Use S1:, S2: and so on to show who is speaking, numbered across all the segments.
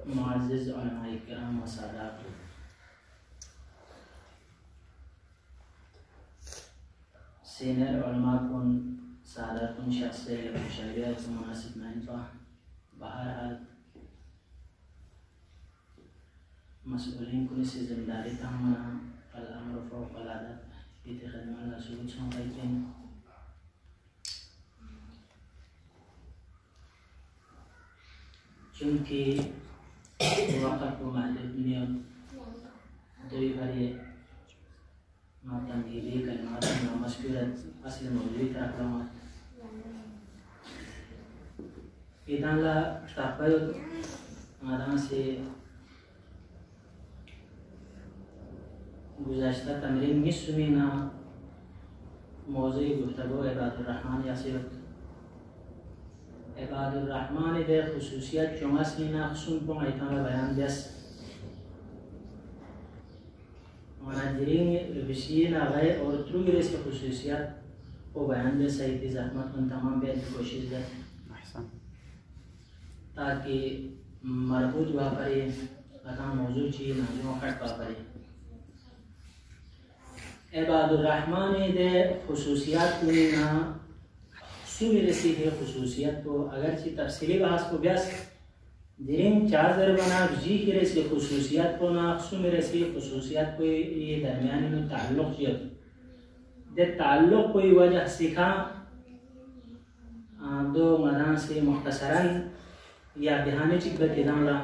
S1: मुअज़्ज़िज़ उलमाए किराम व सादात, सीनियर उलमा कुन सादात कुन शख्सियत शरीयत से मुनासिब नहीं पा बहरहाल मसऊलीन कुन से जिम्मेदारी तहमना अल-अम्र फ़ौक़ अल-अदब इति खिदमत रसूल सल्लल्लाहु चूँकि वक़्त को महदूद नहीं दो बारी तमहीदी कलिमात मशकूरत असली मौजूद तरफ़ इदाला ताक़ल आदम से गुज़श्ता तमरीन निस्मीना मौज़ूई गुफ्तगू इबादुर रहमान यासिरत इबादुर रहमान दे खुसूसियत चुमासनीना खुसून पों इताला बयान दस मुनाज़िरीन रबिशीना गए और त्रुगिरे से खुसूसियत को बयान दे सही थी ज़हमत उन तमाम बेद कोशिश दे ताकि मरबूत वापरे अता मौजूद चीज़ नाज़ों खट वापरे इबादुर रहमान दे खुसूसियत को ना सुमेरे सीधे खुसूसियत को अगर ची तफसीली बहस को ब्यास दिरिंग चार ज़रबना जी के से खुसूसियत को ना सुमेरे से खुसूसियत को ये दरमियानी में ताल्लुक़ जिया दे ताल्लुक़ कोई वजह सीखा दो मदान से मुख्तसरन या बहाने चिकबत इदामला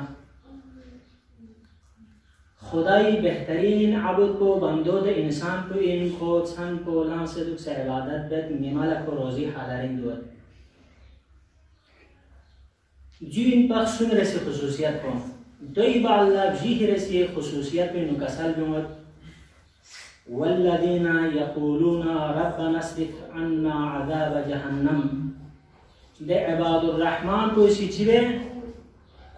S1: खुदाई बेहतरीन आबुद को बंदोद इंसान को इनको सन को लां से दुख से इबादत बेत निमाला को रोज़ी हालारिन दुआ जी इन पर सुन रहे खुसूसियत को दोई बाल्ला जी रहे खुसूसियत में नुकसल जुमत वल्लदीना यक़ूलूना रब्बना अस्रिफ अन्ना अज़ाब जहन्नम दे इबादुर रहमान को इसी चिवे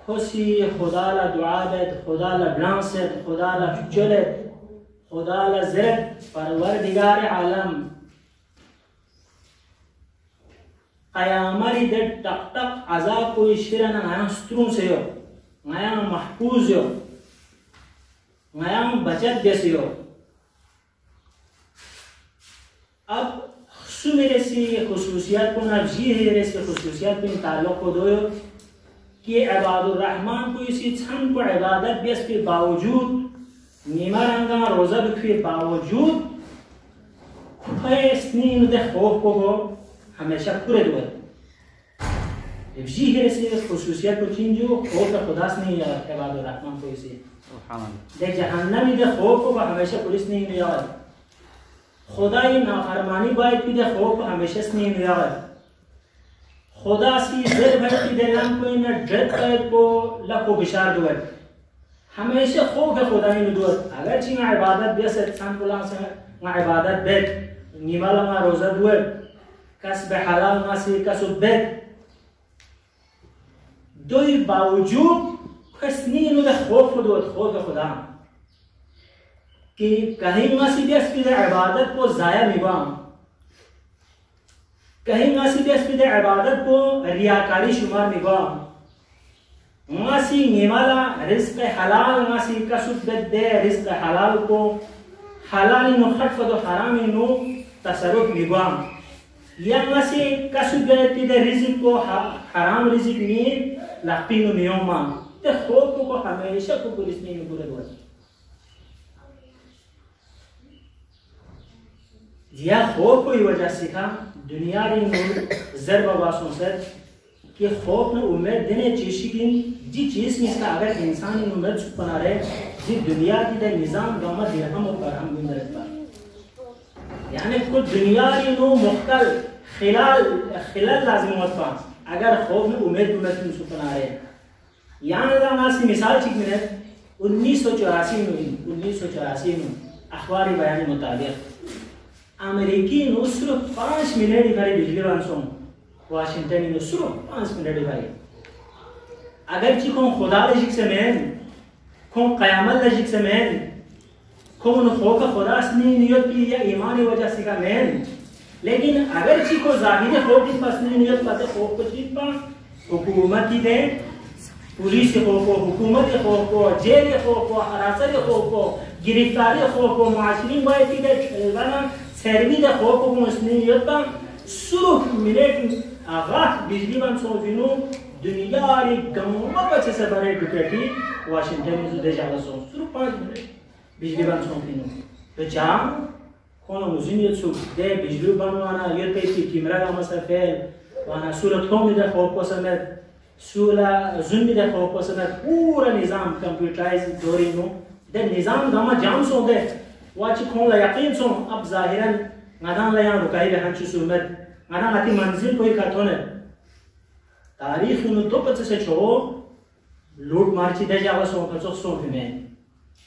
S1: खुशी खुदा ला दुआ बेद खुदा ला ब्लांसेद खुदा ला चुलेद खुदा ला ज़रद परवरदिगार आलम क़यामरी दे टक टक अज़ाब को इश्तिरा नया स्त्रों से हो नया महफूज हो नया बचत जैसे हो अब सुमेरे से खुसूसियत को ना जी है रे से खुसूसियत को ताल्लुक़ को दो कि इबादुर रहमान को इसी छन को इबादत बेस के बावजूद निमरंगा रोज़ा के बावजूद फैसनी दे खौफ को हमेशा पूरे दुआ जी है से खुसूसियत को चिंजो खौफ खुदा से नहीं याद इबादुर रहमान को इसी दे जहन्नमी दे खौफ को हमेशा पुलिस नहीं याद खुदाई नाफरमानी बात की दे खौफ हमेशा से नहीं याद खुदा सी ज़र भटकी दे लम को इन ड्रेड को लको बिशार दुआ हमेशा खौफ है खुदा इन दुआ अगर चिंगा इबादत बेस इंसान बुला से ना इबादत बेत निमाला ना रोज़ा दुआ कसब हलाल ना से कसब बेत दोई बावजूद खसनी इन दे खौफ दुआ खौफ खुदा कि कहीं मासी बेस की इबादत को ज़ाया निभाम कहीं मासी बेस की इबादत को रियाकारी शुमार निभाम मासी निमाला रिज़्क़ हलाल मासी कसब दे रिज़्क़ हलाल को हलाल नो खट फदो हराम नो तसरुफ निभाम या मासी कसब दे रिज़्क़ को हराम रिज़्क़ में लापी नो नियमा ते खौफ को हमेशा को पुलिस नहीं पूरे दुआ या खौफ की वजह से था दुनिया री ज़र बवासों से कि खौफ ने उम्मीद देने चीज़ की जी चीज़ में इसका अगर इंसान इन उम्मीद बना रहे जी दुनिया की दे निज़ाम गमत दिरहम और बरहम गुंदर पर यानी कुछ दुनिया री नो मुख्तल खिलाल लाज़िम होता अगर खौफ ने उम्मीद में बना रहे यहाँ ना सी मिसाल ठीक मिले 1984 में अखबारी बयान मुताबिक अमेरिकी नो सिर्फ 5 मिनट ही भारी बिजली बांसों वाशिंगटन नो सिर्फ 5 मिनट ही भारी अगर ची को खुदा लजिक से मैन को क़यामत लजिक से मैन को न खौफ खुदा से नियत की या ईमान की वजह से का मैन लेकिन अगर ची को ज़ाहिर खौफ की पास नियत पाते खौफ को चीज पा हुकूमत की दे پلیس خوف و حکومت خوف و جیل خوف و حراست خوف و گرفتاری خوف و معاشرین باید که سروید خوف و مسلمیت با سرخ ملت آغاز بجلی بان صوفینو دنیای گموما بچه سے برای دکتی واشنگتن میں زده جالا سو سرخ 5 منٹ بجلی بان صوفینو تو جام کون موزینیت سو ده بجلی بانوانا یه پیتی کیمرا مسافر وانا صورت خومی ده خوف پسند سولا زنی ده خوف پسند پورا نظام کمپیوٹرائز دوری نو ده نظام داما جام سو ده واچی کون لا یقین سو اب ظاهرا مدان لیان رکایی به هنچو سومد مدان آتی منزل کوئی کتونه تاریخ اونو دو پچه سے چھو لوٹ مارچی ده جاوا سو پچه سو فیمین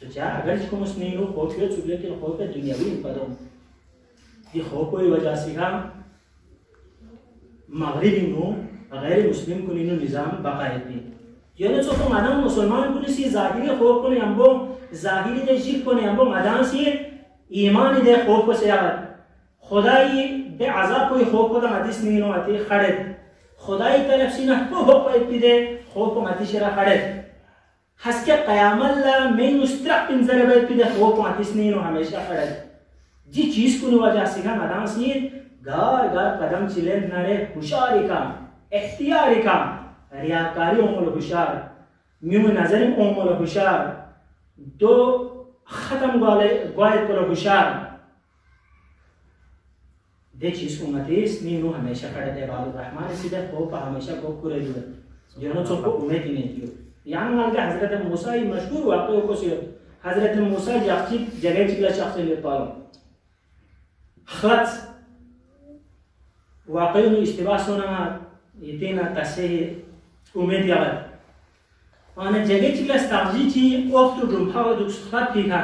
S1: تو چا اگر چکو مسلمین رو خوفیت سولیت که خوفیت دنیاوی پدو دی خوفوی وجہ سیگا مغربی نو غیر مسلم کنی نو نظام بقایت دی یعنی چو تو مدان مسلمان کنی سی ظاهری خوف کنی امبو ظاهری ده شک کنی امبو مدان سی ایمانی ده خوف کو سیاغت خدایی به عذاب کوئی خوف کو دم حدیث نینو آتی خرد خدایی طرف سی نه خوف باید پیده خوف کو متیش را خرد حس که قیام الله مین استرق پنزره باید پیده خوف کو متیش نینو همیشه خرد جی چیز کنی وجہ سیگا مدان سی گار قدم چلند نره هوشاری کام اختیاری کام ریاکاری امول هوشار میوم نظریم امول هوشار دو ختم گوید پر هوشار ده چیز کو متیس نینو همیشه خرد عباد الرحمن سیده خوب همیشه خوب کرے دیو جنو چون کو امید نہیں دیو یعنی مال کہ حضرت موسی مشهور واقعہ کو سی حضرت موسی جاچی جگہ چلا شخص نے پالو خلط واقعی نو اشتباه سونا یتینا تصحیح امید یاد آن جگه چیلا استاجی چی وقت رو پاو دو خلط پیکا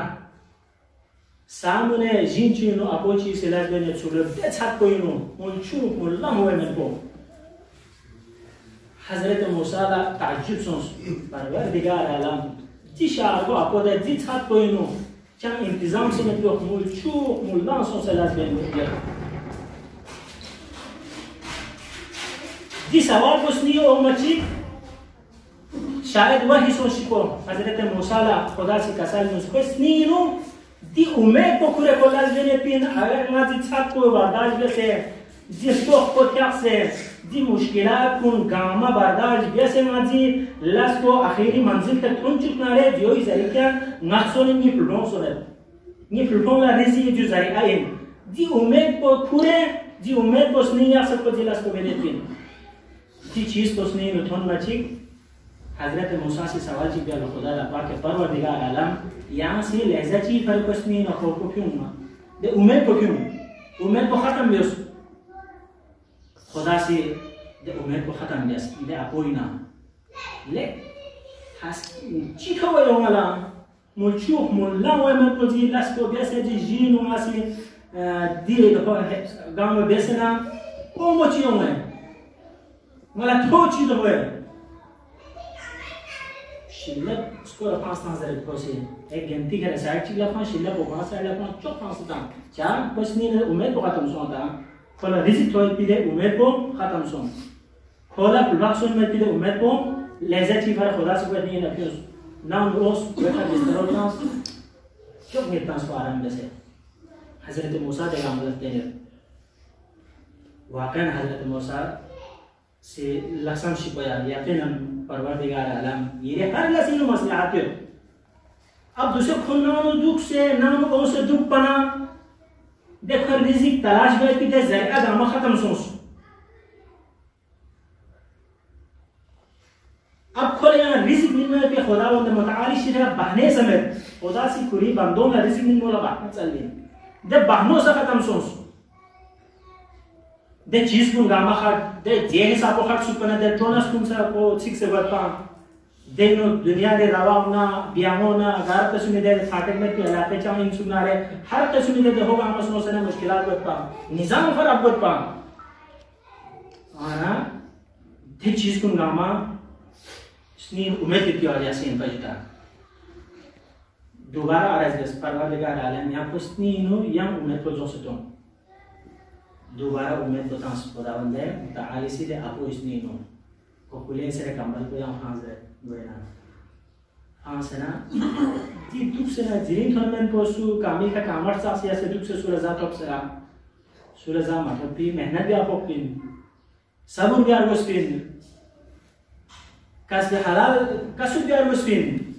S1: سامونه جین چی نو اپو چی سلاز بینه چوله بچت کوینو منچو مولا موه من کو حضرت موسی لا تعجب سونس پروردگار عالم دی شارگو اپو ده دی چت کوینو چن انتظام سے نکلو منچو مولا سون سلاز بینه دی سوال بسنی اومچی شاید وحی سوشی کو حضرت موسی لا خدا سے کسال نسخه نینو دی امید بکره کلاز بینه پین اگر ما دی چت کو برداشت بسه دی سوخ کو تیخسه دی مشکلات کن گاما برداشت بسه ما دی لس کو اخیری منزل تک تون چک ناره دیوی زری که نقصون نی پلون سوند نی پلون لا ریزی جو زری آین دی امید بکره دی امید بسنی یخصد کو دی لس کو بینه پین دی چیز بسنی نتون مچی حضرت موسی سے سوال چی بیال خدا دا پاک پروردگار عالم یہاں سے لحظہ چی فرق اسنی نخوف کو کیوں ہوا دے امید کو کیوں امید کو ختم بیس خدا سے دے امید کو ختم بیس دے اپوئی نا لے چی کھوئے ہونگا ملچوخ ملان وی من کو جی لس کو بیسے جی جینو ماسی دیئے گاما بیسے نا اومو چی ہونگا مالا تو چی دو ہوئے شلت سکور 5,000 کوسی ایک گنتی کرے سائٹ چی لفان شلت کو 5,000 لفان چوک 5,000 چار بس نہیں امید کو ختم سون تا کھولا رزق توید پیدے امید کو ختم سون کھولا پلوک سون میں پیدے امید کو لہذا چی فر خدا سے کوئی نہیں نفیوز نام روز بیٹھا بسترو تانس چوک نیتانس کو آرام بسے حضرت موسیٰ دے گاملت دے واقعا حضرت موسیٰ سے لقسم شکویا یقینا پروردگار عالم یہ ہر لسینو مصلحات ہے اب دوسرے کھنانو دکھ سے نام او سے دکھ پنا دیکھ رزق تلاش بیت پیتے ذریعہ داما ختم سونس اب کھولے یہاں رزق نمائے پہ خدا بند متعالی شرح بہنے سمیت خدا سی کری بندوں میں رزق نمولا بہنے چل لیں دے بہنوں سے ختم سونس دے چیز کن گاما خط دے جے حساب خط سپنا دے ٹونس کن سا کو چھک سے بڑھتا دے دنیا دے رواؤنا بیامونا غار قسمی دے فاٹک میں پی علاقے چاہوں ان سننا رہے ہر قسمی دے ہو گاما سنو سنے مشکلات بڑھتا نظام فر اب بڑھتا آنا دے چیز کن گاما اس نے امید کی آجا سے ان بجتا دوبارہ آرز گس پروردگار عالم یا پسنی انو یا امید کو جو ستوں دوبارہ امید بتاں خداوند ہے متعالی سے اپو اس نے نو کو کلے سے کمبل کو یہاں حاضر ہے buena ansana di duk sena zirin thonmen posu kami ka kamar sa siya se duk se sura za top sera sura za mathap pi mehnat bi apok pin sabur bi argos pin kas bi halal kasub bi argos pin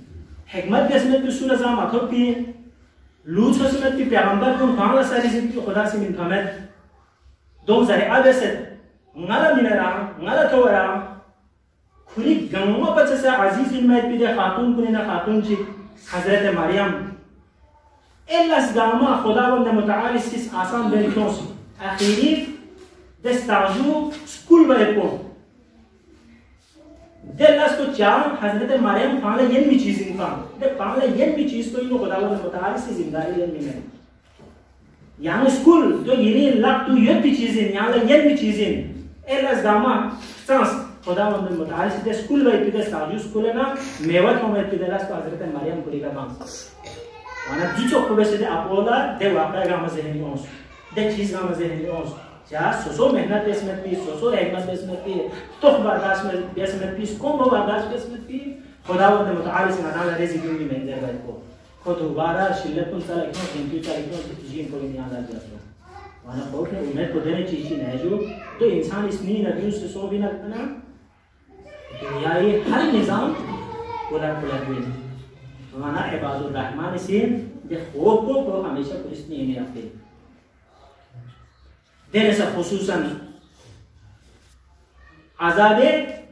S1: hikmat bi asmet bi sura za mathap pi लूज हसमत की पैगंबर को खाना सारी जिंदगी खुदा से मिन थमत दो जरे आबेसे ngala minara ngala tawara khuri gamma pachasa aziz ilmat bi de khatun kunina khatun ji hazrat maryam ellas gamma khudawand mutaali sis asan berikos akhiri destaju school baepo देलास को चार हज़रत मरियम फाले ये भी चीज़ इनका दे फाले ये भी चीज़ को इनको खुदावंद मुताली से जिंदाई लेने में यहाँ स्कूल जो ये लाख तो ये भी चीज़ें यहाँ ले ये भी चीज़ें एलास दामा सांस खुदावंद मुताली से स्कूल वाई पिता साजू स्कूल है ना मेवा क्यों में पिता लास को हज़रत मरियम पूरी का बांस वाना जिचो को वैसे दे अपोला दे वाक़ा गाँव से है नियोस दे चीज़ गाँव से है नियोस जा सोसो मेहनत बेसमें पी सोसो रहमत बेसमें पी तो बर्दाश्त में बेसमें पी कौन वो बर्दाश्त बेसमें पी खुदावंद मुताली से नाना लड़े जिंदगी में इंजर बात को खुद दोबारा शिल्लकुन साल क्यों जिंदगी साल क्यों जीन को नहीं आज़ाद जाता वाना बहुत है उन्हें को देने चीज़ नहीं जो तो इंसान इस नी नदियों से सो भी ना करना दुनिया ये हर निज़ाम पूरा पूरा हुए वाना इबादुर रहमान से दे खौफ को हमेशा पुलिस नहीं है आपके देने से खुसूसन अज़ाबे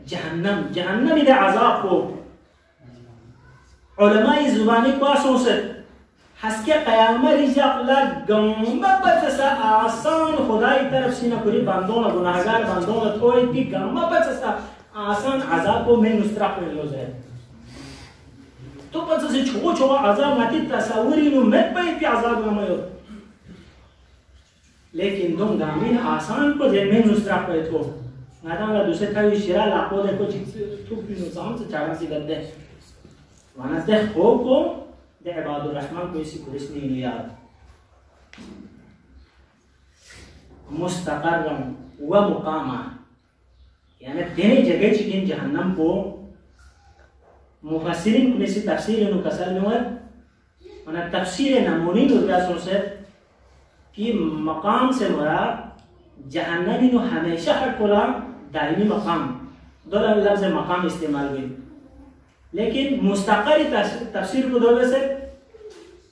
S1: जहन्नम जहन्नम इधर अज़ाब को उलमाई ज़ुबानी पासों से हस्के क़यामत रिज़क़ला गम्मा बचसा आसान खुदाई तरफ से न कोई बंदों न गुनाहगार बंदों न थोड़ी भी गम्मा बचसा आसान अज़ाब को में मुस्तरफ में लोग है तो बचसे छोड़ छोड़ अज़ाब मती तस्वीरी नु में पे अज़ाब न मयो लेकिन तुम गामीन आसान को जमीन मुस्तरफ पे तो नादांगा दूसरे था ये शिरा लाखों देखो चुप भी नुसान से चारा सी गद्दे वाना दे हो को दे इबादुर रहमान को इसी पुलिस नहीं लिया मुस्तक़र्रम व मुकामा यानी देने जगह चिकिन जहन्नम को मुफस्सिरीन को इसी तफसीर नु कसर में है वाना तफसीर नमूनी दुर्गासों से कि मकाम से मुराद जहन्नमी नु हमेशा हर कोला दायमी मकाम दो लफ्ज़ मकाम इस्तेमाल हुए लेकिन मुस्तक़री तफसीर को दो वैसे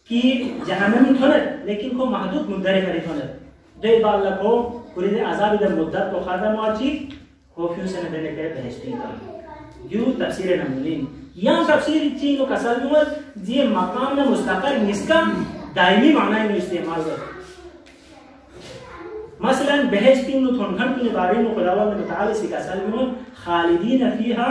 S1: कि जहन्नमी थोड़े लेकिन को महदूद मुद्दे करी थोड़े दो बार लखो पूरी दे अज़ाब इधर मुद्दत को खादा मुआची कोफियों से न देने के बहश्ती का यूँ तफसीर नमूनी यहाँ तफसीर चीज़ को कसर में ये मकाम में मुस्तक़र निस्का दायमी माना ही इस्तेमाल हुए मसलन बहश्ती नु थोंघन के बारे में खुदावंद मुताली से कसर में खालिदीन फीहा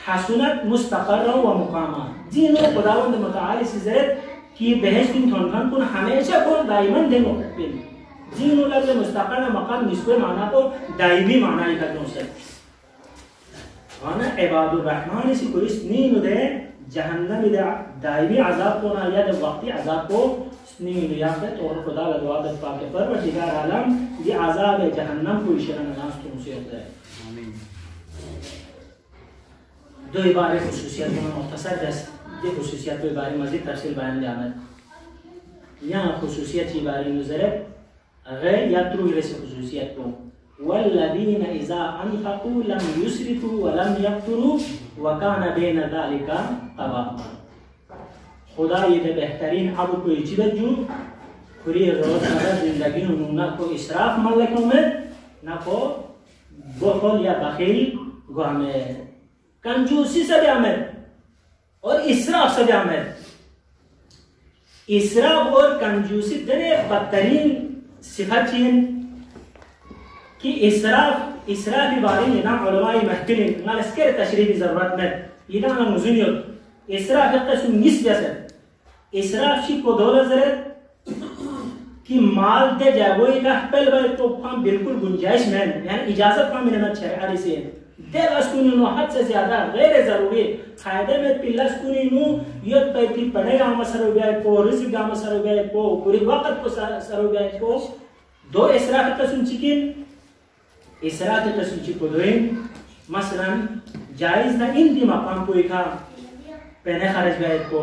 S1: हसनत मुस्तक़र्रा व मुकामा जिनो खुदावंद मुताली से ज़ेद कि बहश्ती थोंघन को हमेशा को दायमन दे मुकब्बिल जिनो लफ्ज़ मुस्तक़र मकाम निस्बे माना को दायमी माना ही करने से वाना इबादुर रहमान से पुलिस नीन दे जहन्नम इधर दायमी अज़ाब को ना या दे वक्ती अज़ाब को स्नीन लियाक़त और खुदा लदवादत पाके परवरदिगार आलम ये अज़ाब जहन्नम को इशारा नास तो मुझे होता है दो इबारे खुसूसियत में मुख्तसर दस ये खुसूसियत के बारे में मज़ीद तफसील बयान दिया है यहाँ खुसूसियत की बारे में ज़रा गैर यात्रू जैसे खुसूसियत को वल्लज़ीन इज़ा अनफ़क़ू लम युस्रिफ़ू व लम यक़्तुरू व काना बैन ज़ालिका क़वामा खुदा ये बेहतरीन अब कोई चीज़ जो पूरी रोज़मर्रा ज़िंदगी में ना को इसराफ मल्लकों में ना को बख़ल या बख़ील गो हमें कंजूसी से भी हमें और इसराफ से भी हमें इसराफ और कंजूसी दोनों बदतरीन सिफत चीज़ कि इसराफ के बारे में ना उलमाए महफिल ना इसके तशरीह की ज़रूरत में ये ना मुज़ुनियत इसराफ का सुन निस जैसे इसराफ शी को दौलत ज़रूरत कि माल दे जागोई का पहले बार तो काम बिल्कुल गुंजाइश में यानी इजाज़त काम मिलना चाहिए से दे लस्कुनी नो हद से ज़्यादा गैर ज़रूरी फ़ायदे में पिल्ला स्कुनी नो ये पैकी पढ़ेगा मसर हो गया को रिस्क का मसर हो गया को पूरी वक्त को सर हो गया को दो इसराफ का सुन चिकिन इसराफ का सुन चिको दोइन मसलन जायज़ ना इन दी मकाम कोई का पहने खर्च गए को,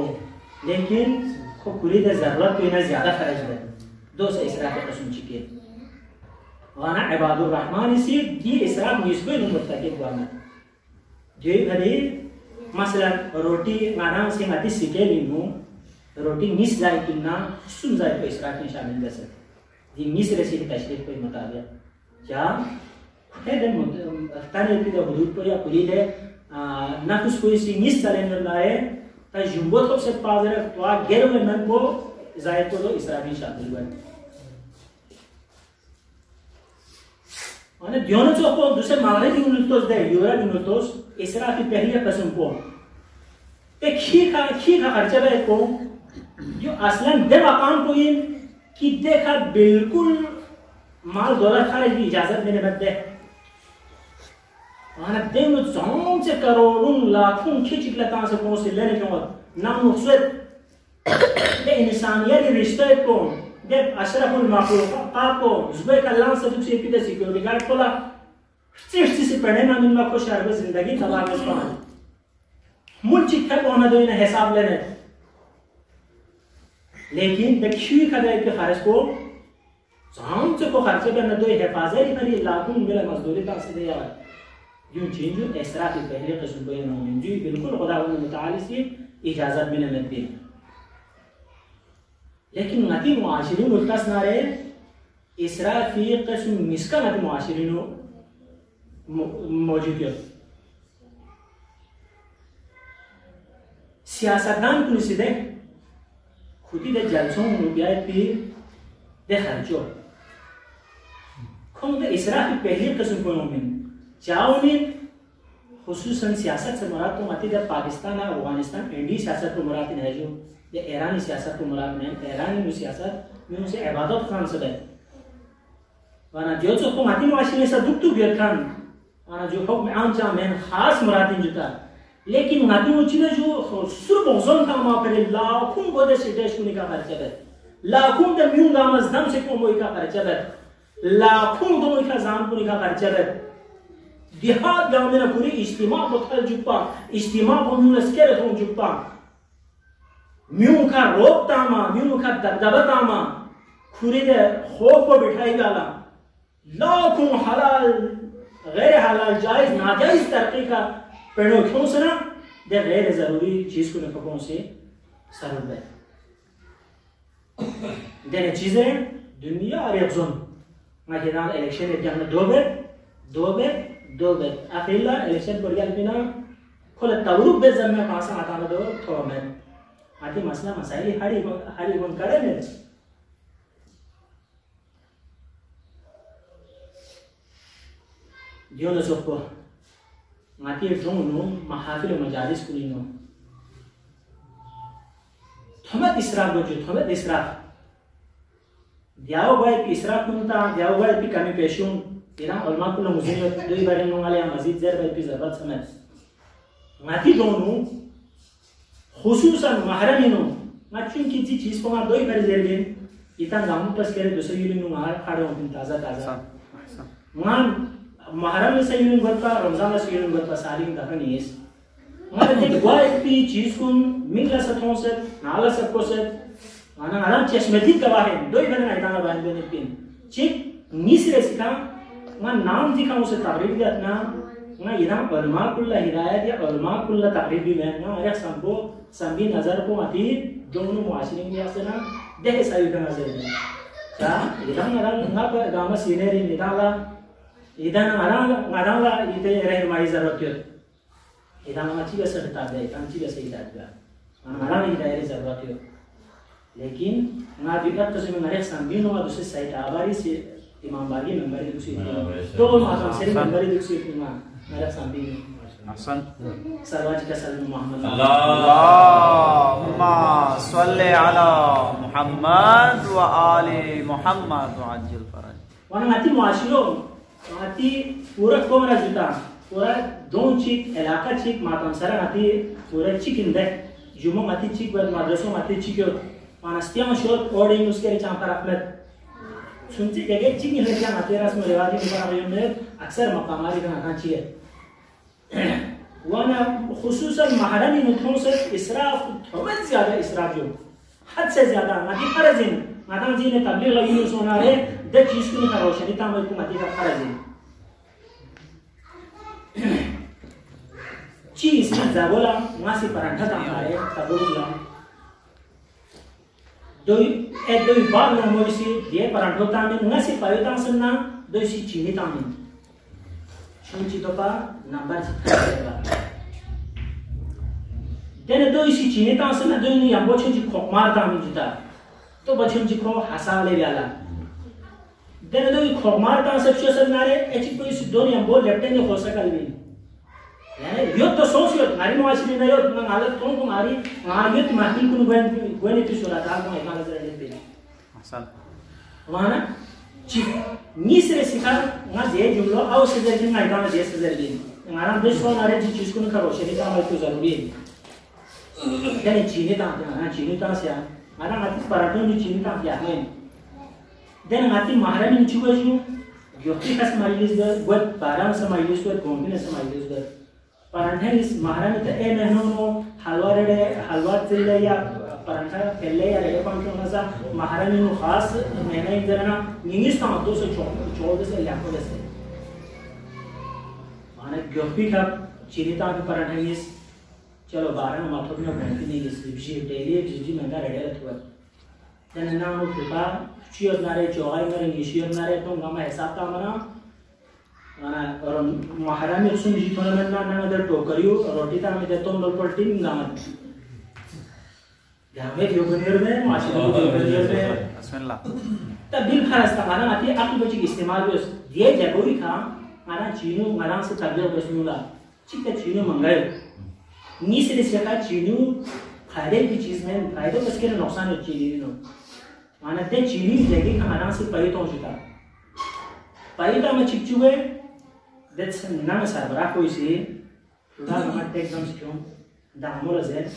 S1: लेकिन को पूरी दे ज़रूरत कोई ना ज़्यादा खर्च गए दो से इसराफ कसम चिके वाना इबादुर रहमान इसी ये इसराफ निस्बत नहीं होता के वाना जे घड़ी मसलन रोटी गाना से आती सिके लिनू रोटी मिस जाए कि ना सुन जाए तो इसराफ में शामिल कर सकते ये मिस रेसिपी तशरीफ कोई मुताबिक क्या है दिन ताने भी तो हदूद पर या पूरी दे ना कुछ कोई सी मिस चले न लाए ता जुम्बो तो से पाज़र तो आ गेर में मन को जाए तो इसराफ में शामिल हुआ और दियों जो को दूसरे मामले की उन्नतोस दे यूरा उन्नतोस इसराफ की पहली कसम को एक खी का खर्चा है को जो असलन दे मकाम को इन कि देखा बिल्कुल माल दौलत खारिज की इजाजत देने मत दे आना दिन में जाम से करोड़ों लाखों खींच लेता से कौन से लेने के बाद नाम नुस्रत दे इंसानियत के रिश्ते को दे अशरफुल मखलूक़ात को जुबे का लान से तुझे पीते सिक्योरिटी गार्ड कोला सिर्फ से पढ़ने में इन को शर्ब जिंदगी तबाह कर पाना मुझ चिट्ठा को ना दो इन्हें हिसाब लेने लेकिन देखिए कदर के खर्च को जाम से को खर्चे करने दो हिफाजत करी लाखों मिला मजदूरी का से दे यार यूं चीज़ जो इसराफ की पहले किस्म को इन्होंने जी बिल्कुल खुदा ने मुताली से इजाज़त भी नहीं दी लेकिन नती मुआशिरी मुल्कस ना रहे इसराफ की किस्म मिसका नती मुआशिरी नो मौजूद है सियासतदान पुलिस दे खुदी दे जलसों रुपया पी दे खर्चो कौन दे इसराफ की पहली किस्म को इन्होंने चाउनी खुसूसन सियासत से मुराद तो मती जब पाकिस्तान और अफगानिस्तान इंडी सियासत को मुराद नहीं है जो ये ईरानी सियासत को मुराद नहीं ईरानी सियासत में उसे इबादत खान से है वाना जो को मती मुआशिरे से दुख तो बियर खान वाना जो हुक्म आम जा में खास मुराद नहीं जुता लेकिन मती मुझे जो सुर बोझन का मापरे लाखों गोदे से देश को निकाल खर्चा है लाखों दे म्यूं गामस दम से को मोई का खर्चा है लाखों दो मोई का जान को निकाल खर्चा है देहात गांव में पूरी इज्तिमा बखल जुप्पा इज्तिमा बोनुस के रखूं जुप्पा म्यूं का रोक तामा म्यूं का दबदबा तामा खुरी दे खौफ को बिठाई गाला लाखों हलाल गैर हलाल जायज नाजायज तरक्की का पेड़ों क्यों से ना दे गैर जरूरी चीज को नफकों से सरल है देने चीजें दुनिया और एक जोन माहिरान इलेक्शन एक जगह दो बेट अकेला इलेक्शन पर गया बिना खोले तवरुक बे जम्मे पासा आता ना दो थोड़ा में आती मसला मसाइल हरी कौन करे ने जो न सोको आती ड्रोनो महाफिल मजालिस कुलिनो थमत इसराफ जो थमत इसराफ दियाओ भाई इसराफ कुनता दियाओ भाई पी कमी पेशूं इराम उलमा को मुझे दो ही बारे में वाले मजीद जर भाई पी जरूरत समझ माती दोनों खुसूसन महरमिनो माचुन की चीज को मार दो ही बारे जर लें इतना गांव पर करे दूसरे यूनियन मार खाड़े होते ताजा मान महरम से यूनियन बता रमजान से यूनियन बता सारी दफन नहीं है मार देख वो एक भी चीज को मिंगला सतों से नाला सबको से माना आराम चश्मदीद गवाह है दो ही बारे में इतना बारे में पिन चिक नीसरे सिखा मान नाम दिखा उसे तारीफ दिया ना ना इधर उलमा कुल्ला हिदायत या उलमा कुल्ला तारीफ भी मैं ना एक संभव संभी नजर को आती दोनों मुआशिरे में ऐसे ना देखे सारी का नजर में क्या इधर ना पर गांव सीनियर निकाला इधर ना इधर रहनुमाई जरूरत है इधर ना चीज़ से बता दे इधर चीज़ से हिदायत का हमारा नहीं हिदायत जरूरत है लेकिन ना दिक्कत तो से में एक संभी नो दूसरे साइड आवारी से इमाम बागी नंबर दूसरी तो माता से नंबर दूसरी इमाम मेरा संभी
S2: अहसन
S1: सरवाज का सल्लल्लाहु मोहम्मद
S2: अल्लाहुम्मा सल्ली अला मुहम्मद व आले मुहम्मद व अज्जल फरज
S1: वहां आती मुआशिरो आती पूरा कोमरा जुटा पूरा दोन चिक इलाका चिक मातम सर आती पूरा चिक इंदे जुम्मा आती चिक बाद मदरसों आती चिक मानस्तियां शोर ओडिंग उसके चांपर अहमद सुनते जगह चिक नहीं क्या आते रस में रिवाजी निकाल रहे हैं अक्सर मकामारी का ना चाहिए वाना खुसूसन महरमी नुथों से इसराफ थोड़ा ज़्यादा इसराफ जो हद से ज़्यादा मती फर्जिन माता जी ने तबलीग लगी है सोना रे दे चीज़ को निकालो शरीता में को मती का फर्जिन चीज़ की ज़ाबोला मासी परांठा तामारे तबूला दो बार ना मोइसी ये परांठा तामिन मासी पायुता सन्ना दो इसी चीनी तामिन चुंची तो पा नंबर चित्ता देने दो इसी चीनी तामिन दो इन्हीं यंबो चुंची खोकमार तामिन जिता तो बच्चों जी को हसाव ले गया देने दो ये खोकमार तामिन सब चीज़ नारे ऐसी कोई इसी दो यंबो लेफ्टेन जो खोसा कल्वी यानी युद्ध तो सोच युद्ध नारी मुआशिरी नहीं युद्ध में आलत तो तुम्हारी वहाँ युद्ध महत्व को नुबन तो सुरा था को एक नजर ले पे
S2: असल
S1: वहाँ ना चिप नीसरे सिखा वहाँ जे जुमलो आओ से जल्दी ना इधर जे से जल्दी हमारा देश वाला नारे जी चीज़ को न करो शरीर का मत तो जरूरी है यानी चीनी ताम ना चीनी ताम से हमारा मत पराठों में चीनी ताम क्या है देने माती महारानी नीचे को जो योगी का समाइलिस गर बहुत बारां समाइलिस गर कौन समाइलिस गर पराठा इस महारानी तो ए महीनों हलवा रेडे हलवा चले या पराठा पहले या रेडे पांच होना सा महारानी नो खास महीना इन जरना इंग्लिश का 214 से लाखों से माने गोपी का चिरिता के पराठा इस चलो 12 माथों में बनती नहीं इस विषय डेली जिजी महंगा रेडे रखवा जन नाम उपका चियर नारे चौगाई नारे निशियर नारे तो गामा हिसाब का मना और महारानी उसमें जीतने में ना अदर टोकरियो रोटी ता में देतो लोग पलटी गामत गामे योगनेर में माशिरा योगनेर में
S2: बिस्मिल्लाह
S1: तब दिल खरास था माना आती आपकी बच्ची इस्तेमाल भी ये जरूरी था माना चीनू माना से तबलीग बसनुला चित्त चीनू मंगाए नीचे से का चीनू फायदे की चीज में फायदे उसके नुकसान हो चीनू माना ते चीनी जगह का माना से पैतो होता पैता में चिपचुए that's nang sabra ko isi da ma tek dam skyon da amol zel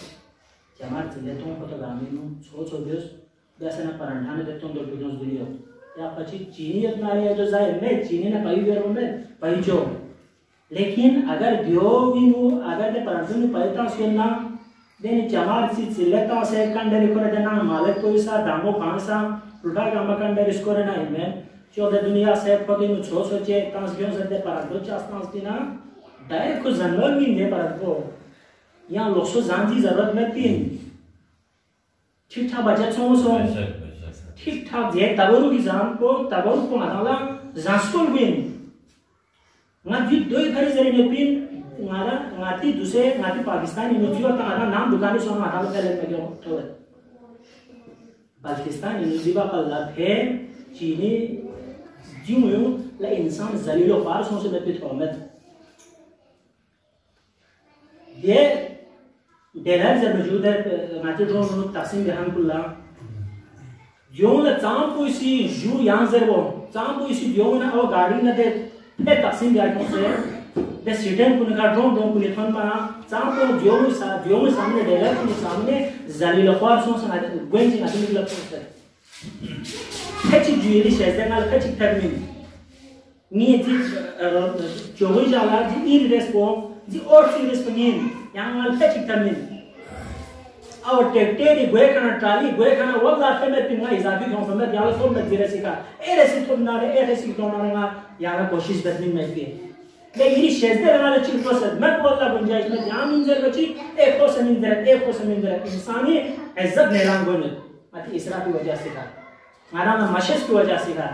S1: jamar zile ton ko to gaminu so dios da sana parantha ne deton do bidons duniyo या पची चीनी अपना रहे जो जाहिर में चीनी ने पाई वेरो में पाई जो लेकिन अगर दियो भी वो अगर ते परंतु ने पाईता सुनना देने चमार सी सिलेक्टा से कंडे को देना मालिक कोई सा दामो कांसा रुड़ा काम कंडे इसको रहना है जो दे दुनिया से पति नु छो सोचे तांस क्यों से दे परंतु चास्तांस दिना डायरेक्ट को जंगल में दे परंतु यहाँ लोगों जानती जरूरत में तीन ठीक ठाक बजट सो ठीक ठाक जे तबरू की जान को तबरू को माताला जास्टोल बिन ngaji doi khari zari ne pin ngara ngati दूसरे ngati पाकिस्तानी नुजिवा का आना नाम दुकानी सो माता में पहले में क्यों तो पाकिस्तानी नुजिवा का लत है चीनी जिम्मो ला इंसान जलीलो फारसों से बेपित होमत ये डेलर जब मौजूद है ngati ड्रोन तकसीम बयान कुल्ला जो ला चाम को इसी जू यहाँ जर वो चाम को इसी जो ना वो गाड़ी न दे पे तकसीम बयान से दे सिटेन को निकाल ड्रोन को निकाल पाना चाम को जो सामने डेलर के सामने जलीलो फारसों से गोइंग ना निकल सकते Kecik juiri शेज़े नाल kecik termin, नी जी चोरी जाला जी इन रेस्पों जी और सी रेस्पोंगिन, yang नाल kecik termin, और टेक्टेरी गोए करना ट्राली गोए करना वो लाते में पिंगा इजाफी क्यों फंदा याला तो में जीरे सिका, रेसी तो नारे ना याला कोशिश बदली में भी, लेकिन ये शेज़े नाल चिल प्रोसेस मैं बोलता गुंजाइश में जाम इंजर बची एक को समिंदर इंसानी इज्जत नेलान गोने, अति इसराफ की वजह से था माना में मशश की वजह से था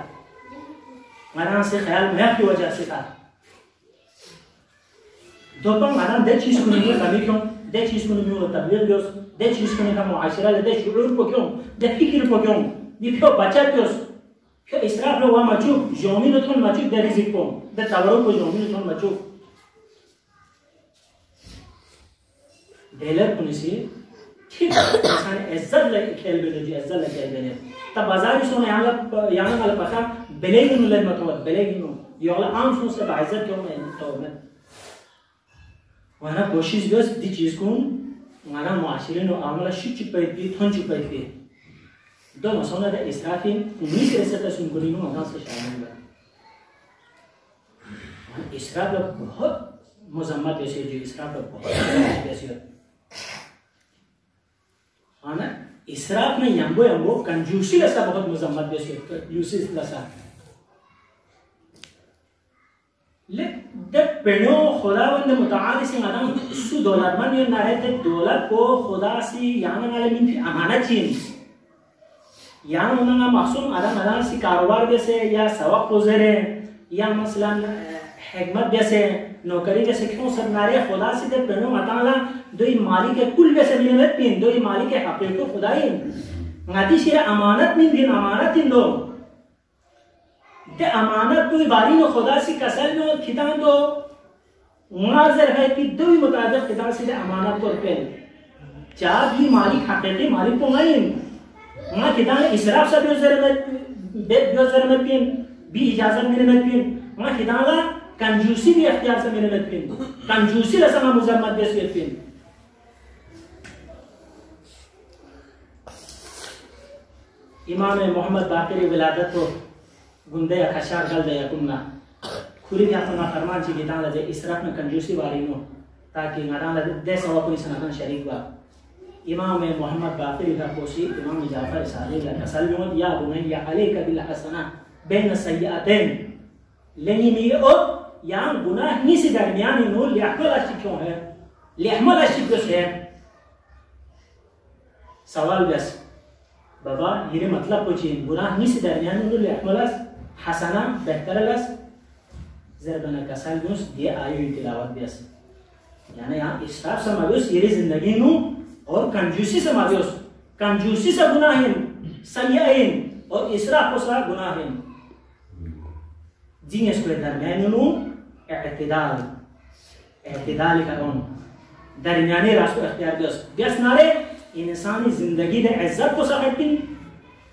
S1: माना से ख्याल महक की वजह से था दोपहर माना दे चीज को नहीं कभी क्यों दे चीज को नहीं होता तबलीग क्यों दे चीज को नहीं का मुआशरा दे शुरूर को क्यों दे फिक्र को क्यों ये क्यों बचा क्यों इसराफ लो वहाँ मचुक जोमी नो थोन मचुक दे रिजिक को दे तवरो को जोमी नो थोन मचुक डेलर पुनिसी ठीक इंसान इज्जत लगे खेल बेलो जी इज्जत लगे बेलो तब बाजार सोने यहाँ वाला पता बेलेगी नु लग मत हो बेलेगी नु ये वाला आम सोच से बाइज़त क्यों मैं तो मैं वहाँ कोशिश बस दी चीज़ को वहाँ मुआशिरे नो आमला शिट चुपाई थी थन चुपाई थी दो मसौना दे इसराफी उन्हीं से ऐसे तस्वीर को नहीं वहाँ से शामिल हुआ इसराफ लोग बहुत मजम्मत ऐसे जो इसराफ बहुत ऐसे हाँ ना इसराफ में यंगो यंगो कंजूसी लसा बहुत मजम्मत ऐसे कंजूसी लसा ले दे पेड़ों खुदावंद मुताल से आदम सु दौलतमंद ये ना है ते दौलत को खुदा से याना वाले मिनट अमानत चीन याना उन्हें मासूम आदम आदम से कारोबार जैसे या सवाब गुज़रे या मसलन हिकमत जैसे नौकरी जैसे क्यों सब नारे खुदा से दे पेड़ों मताला दो ही मालिक के कुल जैसे मिलने पिन दो ही मालिक के हक़ को खुदा ही ngaji sira amanat min din amanatin do de amanat tu bari no khuda si kasal no khitan do nazar hai ki do mutabiq khitan sira amanat ko pe cha bhi malik haqiqi malik ko nahi ma khitan israf sa bi zar में बेद गजर में pin भी इजाजत मेरे में pin ma khitan la कंजूसी भी इख्तियार से मेरे में पिन कंजूसी लसमा मुजम्मत बेस में पिन इमाम मोहम्मद बाक़री विलादत को गुंदे या खशार गल दे कुन्ना खुली क्या अपना फरमान ची गितान लजे इसराफ में कंजूसी वाली नो ताकि नादान लजे दे सवा कोई सनातन शरीक बा इमाम मोहम्मद बाक़री का कोशी इमाम जाफर सादिक का कसलमों या बुनैया अलैका बिल हसना बैन सय्यअतैन लेनी मी ओ या गुनाह नी से दरमियान नो लिहमल अशिक्यों है लिहमल अशिक्यों है सवाल बस बाबा ये मतलब कुछ गुनाह नहीं से दरमियान में लिहमलस हसना बेहतरलस ज़रबना कसल गुस दिए आयु तिलावत बेस यानी यहाँ इसराफ समावेश ये जिंदगी नु और कंजूसी समावेश कंजूसी से गुनाह है सय्यइन और इसराफ को सा गुनाह है जिन इसके दरमियान नु एतदाल का उन दरमियानी रास्ता इख्तियार बेस नारे इंसानी जिंदगी दे इज्जत को सकतिन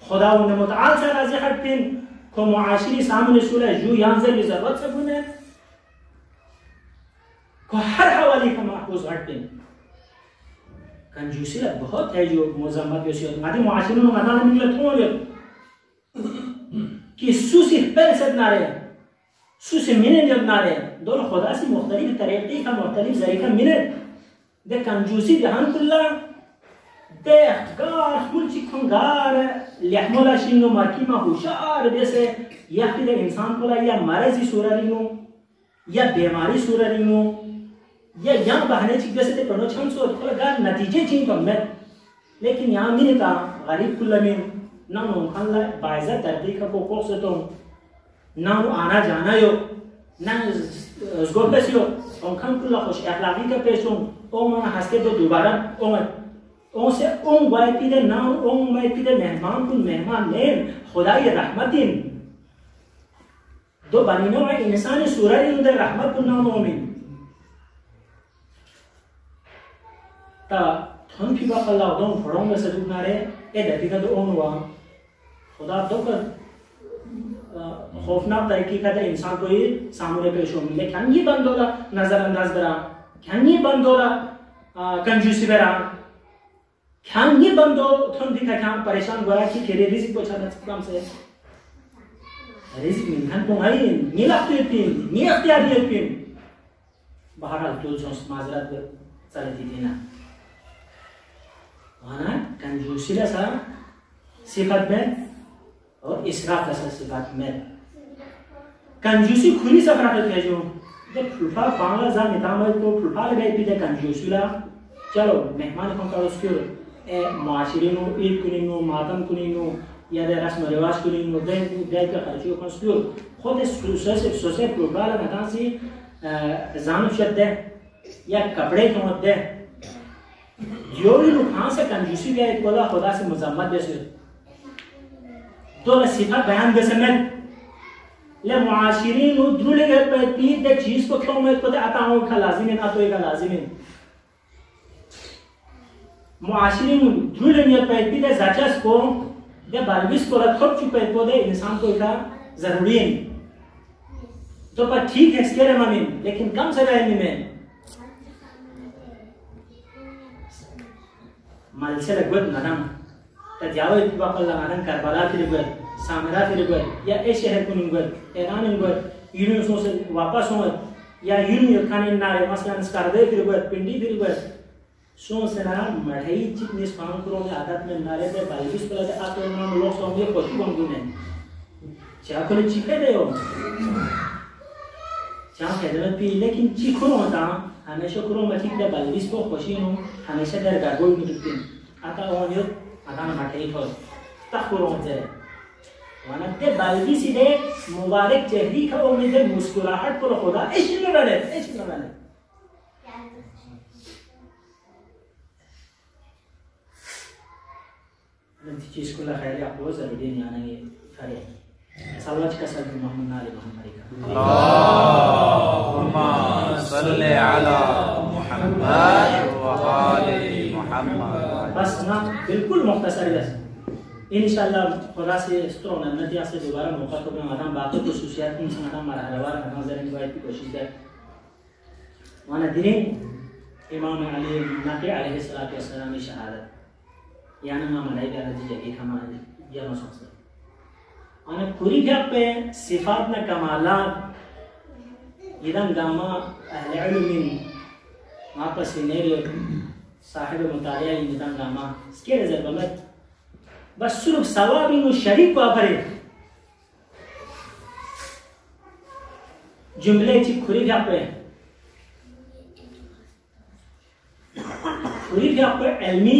S1: खुदा उन मुताल से राजी हटतिन को मुआशिरी सामने सूरह जू यांजर की जरूरत से गुने को हर हवाले का महफूज हटतिन कंजूसी बहुत है जो मुजम्मत योसी मादी मुआशिरी नो मना निकले थोड़े कि सुसी पैसे नारे सुसी मिने जब नारे दोनों खुदा से मुख्तलिफ तरीके का मुख्तलिफ जरीका मिने दे कंजूसी जहान कुल्ला ده احتقار كل شيء خنگار لحمولا شینو مارکیما ہوشار جیسے یا پھر انسان کو یا مرضی سورارینو یا بیماری سورارینو یا یہاں بہانے چیک جیسے تے پڑھو چھن سو تو گار نتیجے چین تو میں لیکن یہاں میرے تا غریب کل میں نہ نو خلا باعزت ترتیب کو کو سے تو نہ آنا جانا یو نہ زگوبے سیو اون کھن کلا خوش اخلاقی کا پیشوں او میں ہستے تو دوبارہ او on se on vai pide na on vai pide mehman kun mehman ne खुदाई रहमतिन दो बनिनो है इंसानी सूरत उनके रहमत kun नाम में ता थन फिबा कल्ला दों फड़ों में से दुखना रे ए दतिका दो on हुआ खुदा दो कर खौफनाक तरीके का तो इंसान को ही सामने पेश हो मिले क्या ये बंदोला नजरअंदाज करा क्या ये बंदोला कंजूसी करा क्या ये बंदो थन दिखा क्या परेशान हुआ कि खेरे रिस्क को छाना काम से रिस्क मिलने को है ये लगते हैं ये अख्तियार ये पिन बाहर तो जो माजरत चले थी ना वहाँ कंजूसी सा सिफत में और इसराफ सा सिफत में कंजूसी खुली सफर करते हैं जो जब फुलफा बांग्ला जा निताम है तो फुलफा लगे पीछे कंजूसी ला चलो मेहमान को करो उसके मुआशिरीनो ईद कुनिनो मातम कुनिनो या दे रस्म रिवाज कुनिनो दे का खर्चो कंस्ट्रो खुद सोसे प्रोग्राम ना सी जान शद या कपड़े के मध्य योरी नु खान से कंजूसी के कोला खुदा से मजम्मत जैसे तो सिफत बयान जैसे में ले मुआशिरीनो दुले के पे ती दे चीज को क्यों मैं को आता हूं का लाजिम है ना तो एक लाजिम है मुआशिरीन जुलनियत पे पीते जाचस को दे बारबिस को रखोट चुपे को दे इंसान को इतना जरूरी है तो पर ठीक है स्केरे मामिन लेकिन कम से रहे में माल से लगवत नरम तजावे बाकल लगान करबला फिर गए सामरा फिर गए या ए शहर को निगत ईरान निगत यूनिवर्सिटी से वापस हो या यूं खाने नारे मसलन स्कारदे फिर गए पिंडी फिर गए सो सेना मढ़ई चिकनी स्पान करो में आदत में नारे पे बालिश पर से आते नाम लोग सो ये कोई कौन भी नहीं चाह को चिके दे हो चाह कहते हैं पी लेकिन चिको होता हमेशा करो मचिक दे बालिश को खुशी हो हमेशा दर गागोल में दिखते आता वो यो आता मढ़ई हो तखुरों से वाना ते बालिश दे मुबारक चेहरी का वो में दे मुस्कुराहट पर खुदा ऐसे लगा ले nanti sekolah hari aku jadi dia ni anak ni hari salawat kasih Muhammad Ali Muhammad
S2: Allahumma salli ala Muhammad wa ali Muhammad
S1: बस ना बिल्कुल मुख्तसर बस इंशाल्लाह खुदा से स्ट्रॉन्ग नतिया से दोबारा मौका को मैं आदम बातों को सुशियात में संगठन मारा हरवार में नजर इनवाइट की कोशिश है वाना दिन इमाम अली नबी अलैहिस्सलाम की शहादत यानी हम मनाई जा रही जगह हमारे जन्म सोच अने पूरी क्या पे सिफात न कमालात इधर गामा अहले इल्म वापस नेरे साहिब मुतालिया इधर गामा इसके रिजल्ट में बस सिर्फ सवाब इन शरीक को भरे जुमले ची पूरी क्या पे इल्मी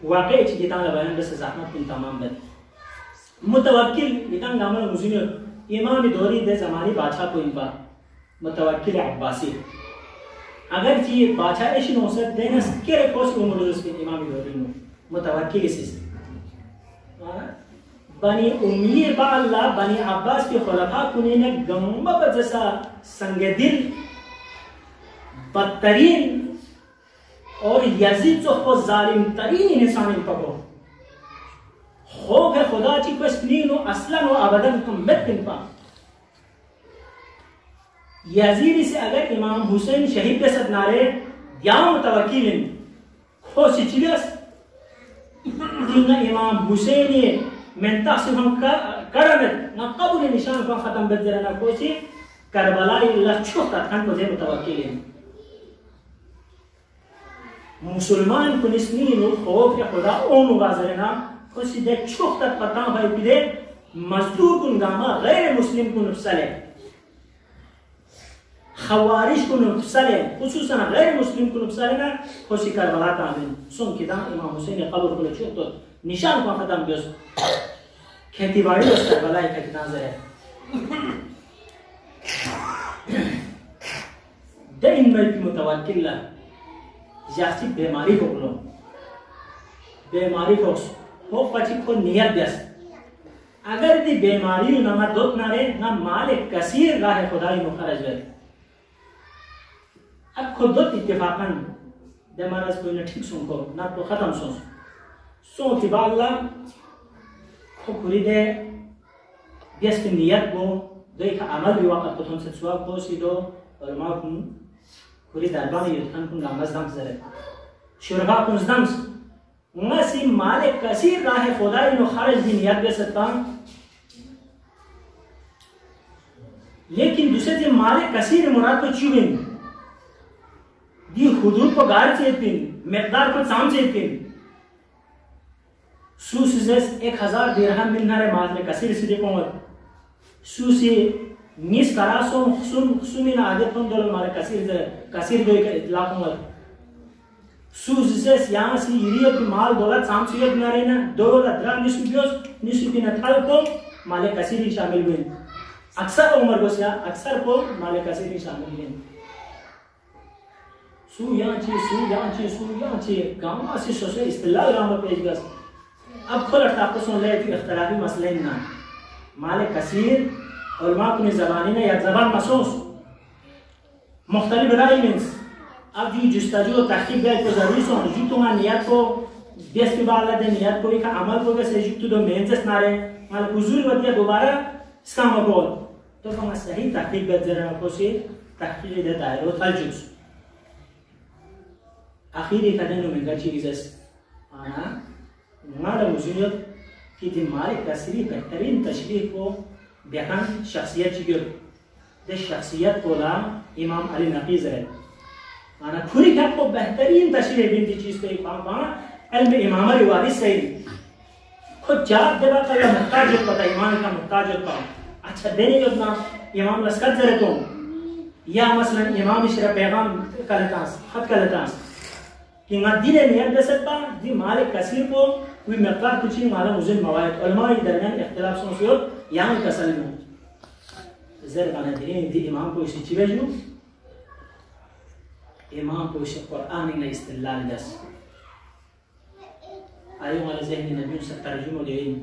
S1: वाकई kita nggak bayang besa zahmat pun tamam bet mutawakkil kita nggak mau musuhnya imam dori दे ज़मानी बादशाह को इनका mutawakkil अब्बासी अगर जी बादशाह ऐसी नौसत देना केरे कोस को मुझे उसके imam dori में mutawakkil इसी बनी उम्मीद बाल्ला बनी अब्बास के खुलाफा कुने ने गम्मा बजसा संगदिल बदतरीन और यजीद जो को जालिम तरीन इंसान इन पको हो गए खुदा ची को स्नीनो असलन व अबदन तुम मत बिन पा यजीद से अगर इमाम हुसैन शहीद के साथ नारे या मुतवक्किलिन खो सिचिलस दिन इमाम हुसैन ने मेंता से हम करमत ना कबूल निशान को खत्म बदर ना कोसी करबला लच्छो तखन को जे मुतवक्किलिन मुसलमान को निस्नीनो खौफ या खुदा ओन वाजरना खुशी दे चुप तक पता भाई पिदे मजदूर कुन गामा गैर मुस्लिम को नुफसले खवारिज को नुफसले खुसूसन गैर मुस्लिम को नुफसले ना खुशी करबला तामिन सुन किदा इमाम हुसैन कब्र को चुप तो निशान को खत्म बियोस खेतीबाड़ी उस करबला का कितना जरे दे इन में मुतवक्किल जास्ती बीमारी हो लो बीमारी हो पची को नियत दस अगर दी बीमारी ना दोत ना रे ना माल कसीर राह खुदाई मुखरज वे अब खुद दोत इत्तेफाकन दे मरज कोई न ठीक सुन को ना तो खत्म सो तिबाल्ला को पूरी दे बेस की नियत को दो एक अमल भी वक्त तो से सुआ को सीधो और मां को पूरी दरबार युद्धन कुन गामस दम जरे शुरबा कुन दम्स ngasi male kasir rahe khudai no kharaj bi niyat be सकता लेकिन दूसरे दिन माले कसीर मुराद को चुबिन दी हुदूद को गार से पिन मकदार को साम से पिन सूसिस 1000 दिरहम मिलनारे माल में कसीर से देखो सूसी निस करासो सुमिना आगे तुम डॉलर मारे कसीर दो का इतलाक मत सूसिस यहाँ से यूरिया माल दौलत साम से मिलनारे ना दौलत द्राम निस्बियोस ना थाल को माले कसीर शामिल हुए अक्सर उम्र को सिया अक्सर को माले कसीर शामिल हुए सू यहाँ ची गाँव से सोचे इस्तेलाल गाँव में पेश गस अब खुल अट्ठाको सुन ले थी इख्तलाफी मसले ना माले कसीर और माँ अपनी ज़बानी में या ज़बान महसूस मुख्तलिफ राय मीन्स अब जो जुस्ताजू तहकीक गए तो ज़रूरी सो जो तुम्हारा नियत को बेस के बाद लगे नियत को एक अमल को वैसे जो तो मेहनत ना रहे माल हुजूर वतिया दोबारा इसका मकोल तो हम सही तहकीक गए जरा को से तहकीक देता है वो तलजुस आखिरी कदम में गच्ची इज़ आना माला मुझे कि दिमाग कसरी बेहतरीन तशरीह को बेहन शख्सियत चिगर दे शख्सियत कोला इमाम अली नकीज है माना खुरी का को बेहतरीन तशरीह बिन दी चीज पे पापा इल्म इमाम अली वारिस से खुद जात देवा का या मुहताज पता ईमान का मुहताज का अच्छा देने अपना इमाम लस्कर जरे तो या मसलन इमाम इशरा पैगाम कलतास खत कलतास कि दिले नियत दे सकता दी मालिक कसीर को वी मकदार कुछ ही मालूम मुझे मवायद उलमा के दरमियान इख्तिलाफ सोचियो यहाँ कसल में जर गाना दिन दी इमाम को इसी चीज़ जो इमाम को इसी कुरान ने इस्तेलाल दस आयो वाले ज़हनी नबी से तर्जुमा दें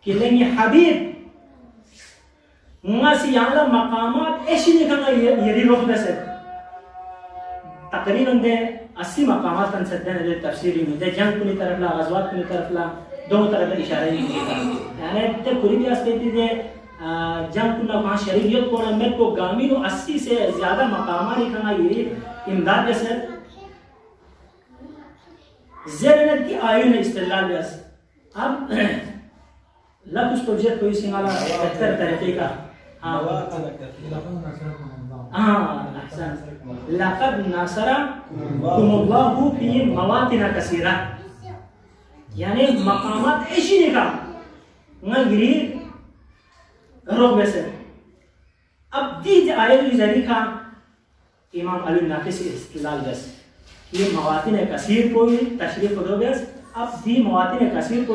S1: कि लेंगे हबीब मुआसी याला मकामात ऐसी निकलना ये रोक दे तकरीबन दे 80 मकामात kan sedang ada tafsir ini deh jang kuni taraf lah ghazwat kuni taraf lah दोनों तरफ का इशारा ही किया यानी ते पूरी क्लास कहती है जंग कुना वहाँ शरीयत को में को गामी नो 80 से ज्यादा मकामा लिखना ये इमदाद जैसे ज़रनत की आयु ने इस्तेलाल बस अब लफ्ज़ प्रोजेक्ट कोई सिंगाला बेहतर तरीके का लक़द नसरकुमुल्लाहु फी मवातिन कसीरा यानी मकामात ऐसी निकाह गिरी रोक वैसे अब दीज आयत जरी का इमाम अली नाकिस इस्तिलाल बस ये मवातिन कसीर को तशरीफ दो बस अब दी मवातिन कसीर को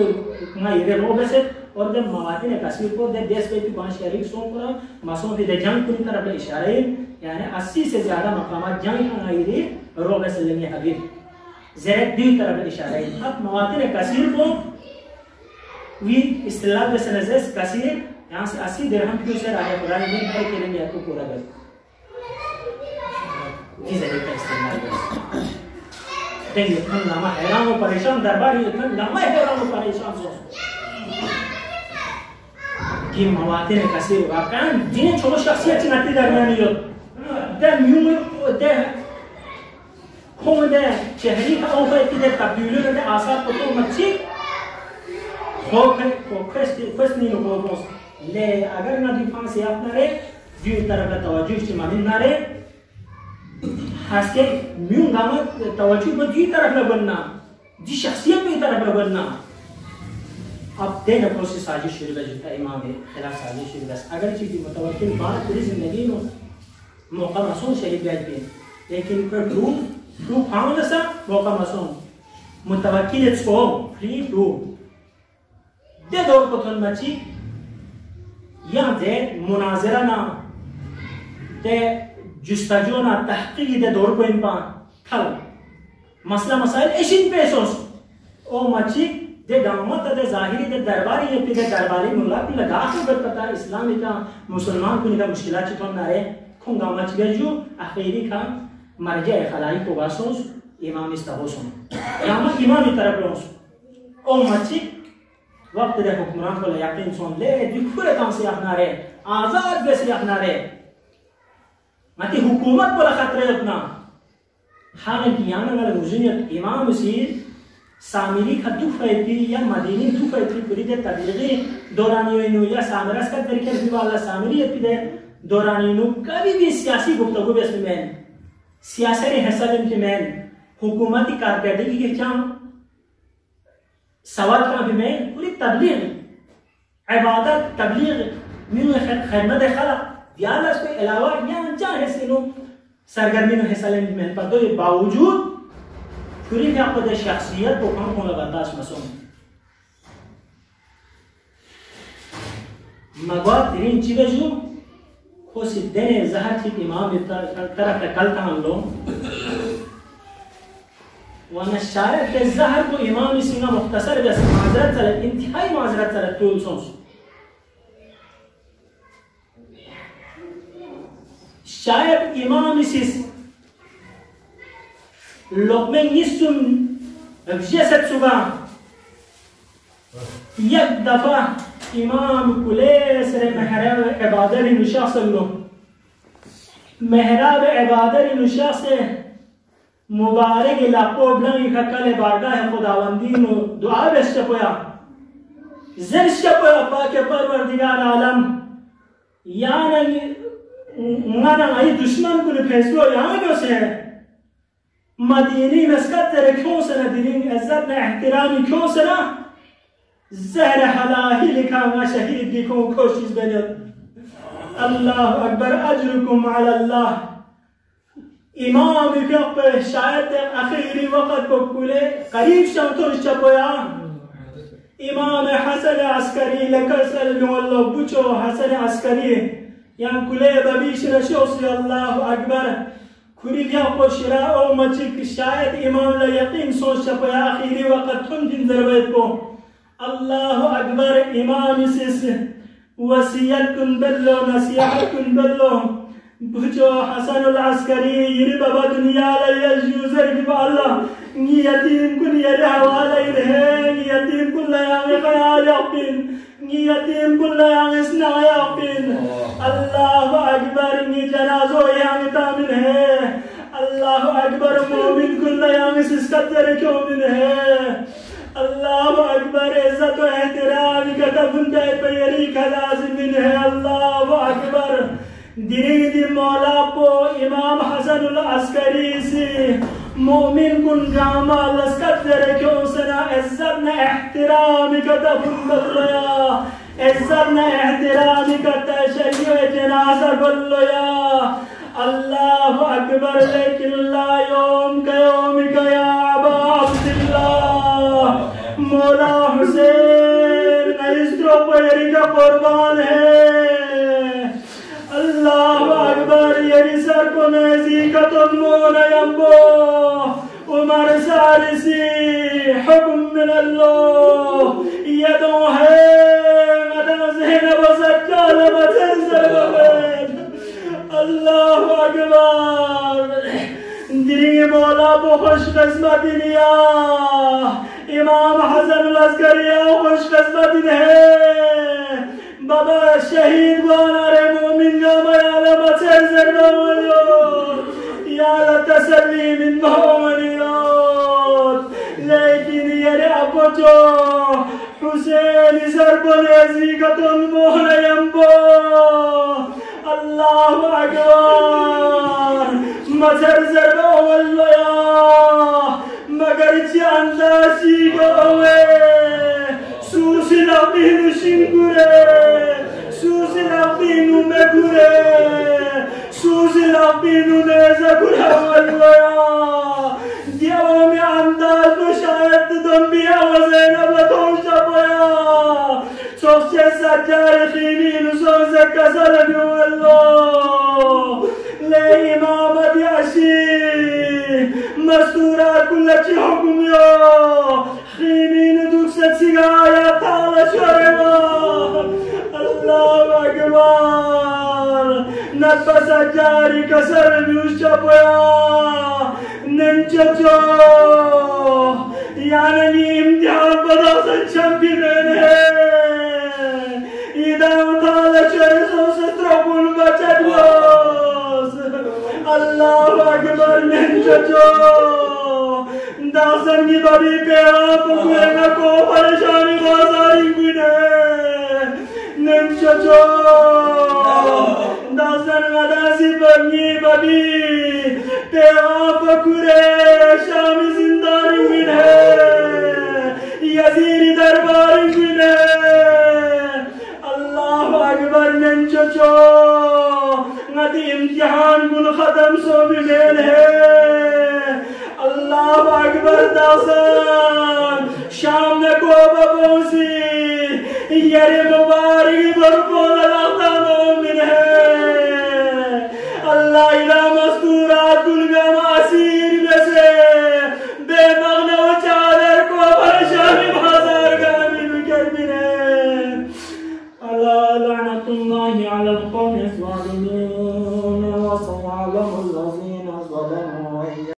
S1: ये रोक वैसे और जब मवातिन कसीर को दे देश पे भी शरीक सो पूरा मसों की जंग की तरफ इशारे यानी 80 से ज्यादा मकामात जंग का ये रोक वैसे लेंगे हबीब ज़ेरत दी तरफ इशारा है अब मवातिन कसीर को वी इस्तिलाल बस नज़र कसीर यहाँ से 80 दिरहम क्यों से राजा कुरान में है कि नहीं आपको पूरा कर जी ज़रूर का इस्तेमाल कर देंगे इतना लम्बा हैरान और परेशान दरबार इतना लम्बा हैरान और परेशान सो कि मवातिन कसीर वाकई जिन्हें छोटे शख्सियत चिनाती दरमियानी हो दे म्यूज़िक दे कौन दे चेहरे का ओवर की दे तब्दीली दे आसार को तो मच्छी फोकस नहीं हो ले अगर ना डिफेंस या अपना रे जो तरफ का तवज्जो इस्तेमाल ना रे खासके म्यूं गामत तवज्जो को जी तरफ ना बनना जी शख्सियत की तरफ ना बनना अब देना प्रोसेस साजिश शुरू कर देता इमाम है खिलाफ साजिश शुरू कर अगर चीज़ मुतवक्किल बात पूरी जिंदगी में मौका मसूल शरीफ बैठ पे लेकिन पर टू फाउंड सा मौका मसूल मुतवक्किल इसको फ्री टू दे दौर को थोड़ा मची या दे मुनाज़रा ना दे जुस्ताजो ना तहक़ीक़ दे दौर को इम्पान थल मसला मसाइल ऐसी पेशों ओ मची दे दामत दे ज़ाहिरी दे दरबारी ये दे दरबारी मुल्ला भी लगा के बरकता इस्लामी का मुसलमान को निका मुश्किलात चितों ना रहे खुंगा मच गजू आखिरी का मर्जे खलाई को वासों इमाम इस्ताहोसों यामा इमाम तरफ लोंस ओ मची वक्त दे हुक्मरान को यकीन सुन ले दिखुरे काम से अपना रे आजाद वैसे अपना रे मती हुकूमत को खतरे अपना हाल की याना वाले मुझे इमाम सीर सामिरी का दुफैती या मदीनी दुफैती पूरी दे तबलीगी दौरानी नो या सामरस का तरीके भी वाला सामिरी अपने दौरानी नो कभी भी सियासी गुफ्तगू बेस में सियासी हसन के में हुकूमती कारकर्दगी के चाम सवाल का भी मैं पूरी तबलीग इबादत तबलीग मिन खिदमत खलक दियालस के अलावा यहाँ चाहे सिनो सरगर्मी नो हिस्सा लेने में पर तो बावजूद पूरी क्या पता शख्सियत को कम होना बर्दाश्त मसूम मगवा तीन चीज़ें जो को सिद्धे ने ज़हर की इमाम तरफ कल था हम लोग वरना शायद के ज़हर को इमाम सिंगा मुख्तसर बस माजरत चले इंतहाई माजरत चले टूल सोच शायद इमाम इस लोग में निस्सुम जैसे सुबह एक दफा इमाम कुले सरे महराब इबादत निशास लो महराब इबादत निशास मुबारक इलाको ब्लंग खकल बारगाह खुदावंदी नो दुआ बेस्ट पोया ज़र्श पोया पाके परवरदिगार आलम या नहीं mana ay दुश्मन को फैसलो यहाँ क्यों से मदीनी मस्कत तेरे क्यों से ना दिलिंग इज्जत ना एहतरामी क्यों से ना जहर हलाही लिखा हुआ शहीद दिखो कोशिश बने अल्लाह अकबर अजरुकुम अला अल्लाह इमाम के शायद आखिरी वक्त को कुले करीब शमतो चपोया इमाम Hasan Askari लकसल नवल्लो बुचो Hasan Askari yang kule babi shirashosi Allahu Akbar kuri dia ko shira o machik shayad imam la yaqin so shapaya akhiri waqt thum din zarbayt ko Allahu Akbar imam sis wasiyat kun ballo nasihat kun ballo bujo Hasan al-Askari yiri baba dunya la yajuzar bi Allah niyatin kun yara wala irhe niyatin kun la yaqal yaqin niyatin kun la yasna yaqin Allahu Akbar ni janazo yang tamin hai Allahu Akbar momin kulla yang siskater kyo min hai Allahu Akbar izzat wa ihtiram ka tabunda payari ka lazim min hai Allahu Akbar diri mawla po imam Hasan al-Askari se momin kun jama laskater kyo sana izzat na ihtiram ka tabunda ya इज्जत ने एहतरामी करता है शरीय जनाजा बोलो या अल्लाह अकबर लेकिन ला यौम कयौम कया अबा अब्दुल्लाह मौला हुसैन इस्रो पैरी का कुर्बान है अल्लाह अकबर यही सर को नजी का तुम मोना यम्बो उमर सारिसी हुक्म मिन अल्लाह ये दो है अल्लाह अकबर दिली मौला को खुशकिस्मत दिया इमाम हसन लश्करी खुशकिस्मत है बाबा शहीद वाला रे मोमिन का मयाला मचर जरदा मलो या तसल्ली मिन मोमिनियत लेकिन ये आपको जो हुसैन सर को नजी का तुम मोहन यम्बो अल्लाह अकबर मजर जरबो वल्लोया मगर चांदासी को वे सुसिला बिनु शिंगुरे सुसिला बिनु मेगुरे सुसिला बिनु नेज़गुरे वल्लोया दियाओ में अंदाज को शायद तुम भी आवाज़ें न बतौश चपोया सोचे सच्चाई खीमीन सोचे कसर न्यूल्लो ले इमाम दियाशी मस्तूरा कुल्लची हुक्मियो खीमीन दुख से सिगाया ताला शरेवा अल्लाह अकबर नब्बा सच्चाई कसर न्यूश चपोया नंचचो यानी इम्तिहान बदा सच्चम की मैन है इधर उठाला चरसों से त्रोपुन बचड़ोस अल्लाह अकबर नंचचो दासन की बड़ी प्यारा पुकलेगा को परेशानी बाजारी गुने नंचचो दासन मदासी बनी बड़ी प्यारा पुकले शामी जिंदारी गुने यजीरी दरबारी गुने अल्लाह अकबर नंचचो नदी इम्तिहान गुल खत्म सो भी मेल है अल्लाह अकबर दासन